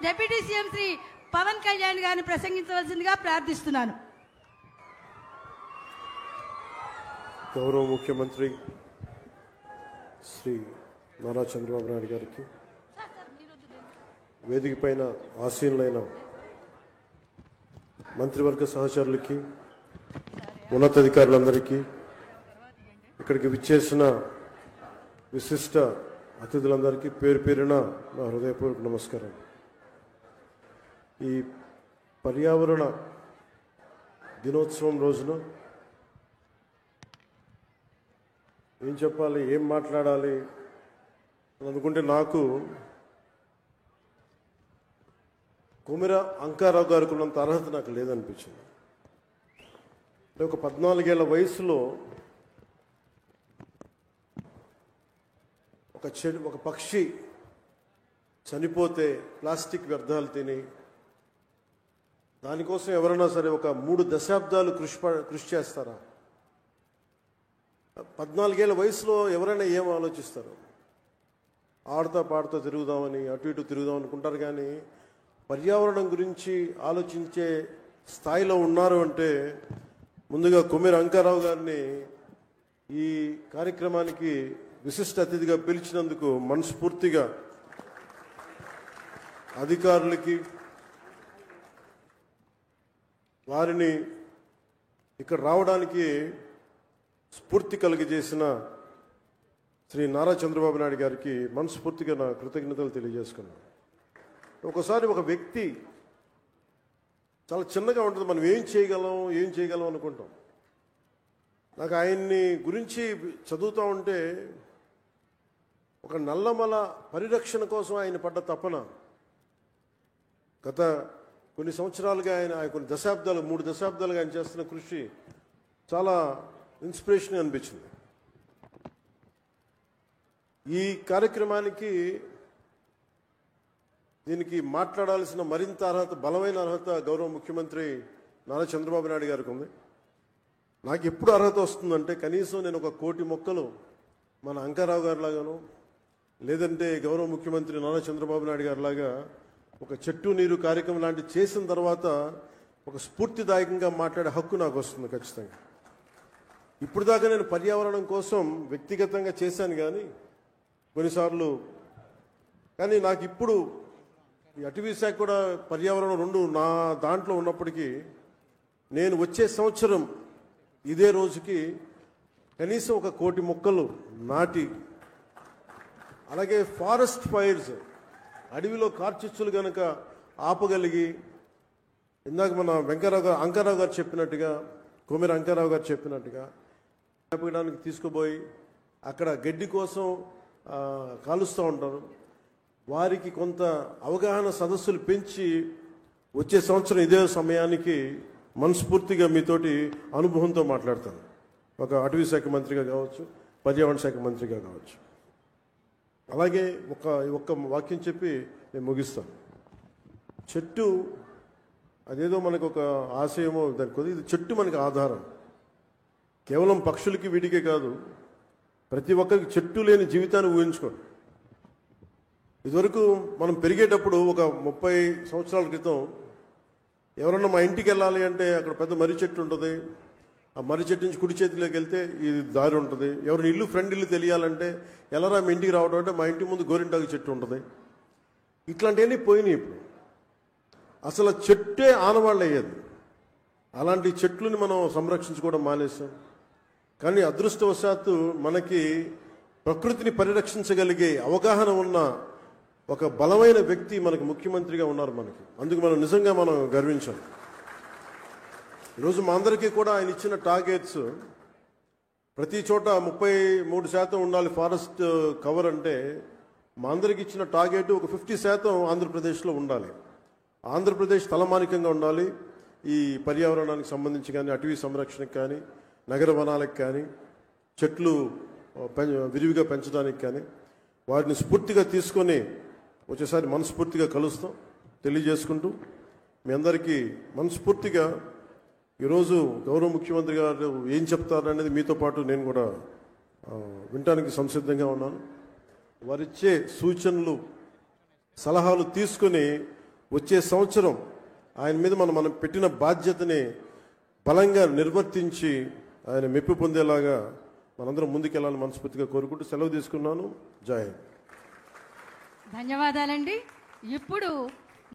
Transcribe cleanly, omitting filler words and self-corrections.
Deputy CM Shri Pawan Kalyan గారిని ప్రసంగించవలసిందిగా ప్రార్థిస్తున్నాను. గౌరవ ముఖ్యమంత్రి శ్రీ నారా చంద్రబాబు నాయుడు గారికి, వేదిక పైన ఆసీనులైన మంత్రివర్గ సహచరులకి, ఉన్నతాధికారులందరికీ, ఇక్కడికి విచ్చేసిన విశిష్ట అతిథులందరికీ పేరు పేరున నా హృదయపూర్వక నమస్కారం. ఈ పర్యావరణ దినోత్సవం రోజున ఏం చెప్పాలి, ఏం మాట్లాడాలి అని అనుకుంటే నాకు కొమిర అంకారావు గారికి ఉన్నంత అర్హత నాకు లేదనిపించింది. ఒక 14 ఏళ్ల వయసులో ఒక పక్షి చనిపోతే ప్లాస్టిక్ వ్యర్థాలు తిని దానికోసం ఎవరైనా సరే ఒక 3 దశాబ్దాలు కృషి చేస్తారా? 14 ఏళ్ల వయసులో ఎవరైనా ఏం ఆలోచిస్తారు? ఆడుతా పాడుతూ తిరుగుదామని, అటు ఇటు తిరుగుదాం అనుకుంటారు. కానీ పర్యావరణం గురించి ఆలోచించే స్థాయిలో ఉన్నారు అంటే ముందుగా కొమిర అంకారావు గారిని ఈ కార్యక్రమానికి విశిష్ట అతిథిగా పిలిచినందుకు మనస్ఫూర్తిగా అధికారులకి, వారిని ఇక్కడ రావడానికి స్ఫూర్తి కలిగజేసిన శ్రీ నారా చంద్రబాబు నాయుడు గారికి మనస్ఫూర్తిగా నా కృతజ్ఞతలు తెలియజేసుకున్నాను. ఒకసారి ఒక వ్యక్తి చాలా చిన్నగా ఉంటుంది, మనం ఏం చేయగలం అనుకుంటాం. నాకు ఆయన్ని గురించి చదువుతూ ఉంటే ఒక నల్లమల పరిరక్షణ కోసం ఆయన పడ్డ తపన, గత కొన్ని సంవత్సరాలుగా ఆయన కొన్ని దశాబ్దాలు 3 దశాబ్దాలుగా ఆయన చేస్తున్న కృషి చాలా ఇన్స్పిరేషన్ అనిపించింది. ఈ కార్యక్రమానికి దీనికి మాట్లాడాల్సిన మరింత అర్హత, బలమైన అర్హత గౌరవ ముఖ్యమంత్రి నారా చంద్రబాబు నాయుడు గారికి ఉంది. నాకు ఎప్పుడు అర్హత వస్తుందంటే కనీసం నేను ఒక 1 కోటి మొక్కలు మన అంకారావు గారి లాగాను, లేదంటే గౌరవ ముఖ్యమంత్రి నారా చంద్రబాబు నాయుడు గారి లాగా ఒక చెట్టు నీరు కార్యక్రమం లాంటివి చేసిన తర్వాత ఒక స్ఫూర్తిదాయకంగా మాట్లాడే హక్కు నాకు వస్తుంది ఖచ్చితంగా. ఇప్పుడు దాకా నేను పర్యావరణం కోసం వ్యక్తిగతంగా చేశాను కానీ కొన్నిసార్లు, కానీ నాకు ఇప్పుడు ఈ అటవీ శాఖ కూడా పర్యావరణం 2 నా దాంట్లో ఉన్నప్పటికీ నేను వచ్చే సంవత్సరం ఇదే రోజుకి కనీసం ఒక 1 కోటి మొక్కలు నాటి, అలాగే ఫారెస్ట్ ఫైర్స్, అడవిలో కార్చిచ్చులు కనుక ఆపగలిగి, ఇందాక మన అంకారావు గారు చెప్పినట్టుగా, కొమిర అంకారావు గారు చెప్పినట్టుగా ఆపడానికి తీసుకుపోయి అక్కడ గడ్డి కోసం కాలుస్తూ ఉంటారు. వారికి కొంత అవగాహన సదస్సులు పెంచి వచ్చే సంవత్సరం ఇదే సమయానికి మనస్ఫూర్తిగా మీతోటి అనుభవంతో మాట్లాడతాను. ఒక అటవీ శాఖ మంత్రిగా కావచ్చు, పర్యావరణ శాఖ మంత్రిగా కావచ్చు. అలాగే ఒక్క వాక్యం చెప్పి నేను ముగిస్తాను. చెట్టు అదేదో మనకు ఒక ఆశయమో దానికి, ఇది చెట్టు మనకి ఆధారం. కేవలం పక్షులకి వీటికే కాదు, ప్రతి ఒక్కరికి చెట్టు లేని జీవితాన్ని ఊహించుకోండి. ఇదివరకు మనం పెరిగేటప్పుడు ఒక 30 సంవత్సరాల క్రితం ఎవరన్నా మా ఇంటికి వెళ్ళాలి అంటే అక్కడ పెద్ద మర్రి చెట్టు ఉంటుంది. ఆ మర్రి చెట్టు నుంచి కుడి చేతిలోకి వెళ్తే ఇది దారి ఉంటుంది. ఎవరిని ఇల్లు ఫ్రెండ్ ఇల్లు తెలియాలంటే ఎలారా మీ ఇంటికి రావడం అంటే మా ఇంటి ముందు గోరింటాకు చెట్టు ఉంటుంది. ఇట్లాంటివన్నీ పోయినాయి. ఇప్పుడు అసలు చెట్టే ఆనవాళ్ళు అయ్యేది. అలాంటి చెట్లని మనం సంరక్షించుకోవడం మానేసాం. కానీ అదృష్టవశాత్తు మనకి ప్రకృతిని పరిరక్షించగలిగే అవగాహన ఉన్న ఒక బలమైన వ్యక్తి మనకు ముఖ్యమంత్రిగా ఉన్నారు మనకి. అందుకు మనం నిజంగా గర్వించాలి. ఈరోజు మా అందరికీ కూడా ఆయన ఇచ్చిన టార్గెట్స్, ప్రతి చోట 33% ఉండాలి ఫారెస్ట్ కవర్ అంటే, మా అందరికి ఇచ్చిన టార్గెట్ ఒక 50% ఆంధ్రప్రదేశ్లో ఉండాలి. ఆంధ్రప్రదేశ్ తలమానికంగా ఉండాలి. ఈ పర్యావరణానికి సంబంధించి కానీ, అటవీ సంరక్షణకు కానీ, నగర వనాలకు కానీ, చెట్లు విరివిగా పెంచడానికి కానీ, వాటిని స్ఫూర్తిగా తీసుకొని వచ్చేసారి మనస్ఫూర్తిగా కలుస్తాం తెలియజేసుకుంటూ, మీ అందరికీ మనస్ఫూర్తిగా ఈరోజు గౌరవ ముఖ్యమంత్రి గారు ఏం చెప్తారనేది మీతో పాటు నేను కూడా వినడానికి సంసిద్ధంగా ఉన్నాను. వారిచ్చే సూచనలు, సలహాలు తీసుకుని వచ్చే సంవత్సరం ఆయన మీద మనం పెట్టిన బాధ్యతని బలంగా నిర్వర్తించి ఆయన మెప్పు పొందేలాగా మనందరం ముందుకెళ్ళాలని మనస్ఫూర్తిగా కోరుకుంటూ సెలవు తీసుకున్నాను. జై హింద్. ధన్యవాదాలండి. ఇప్పుడు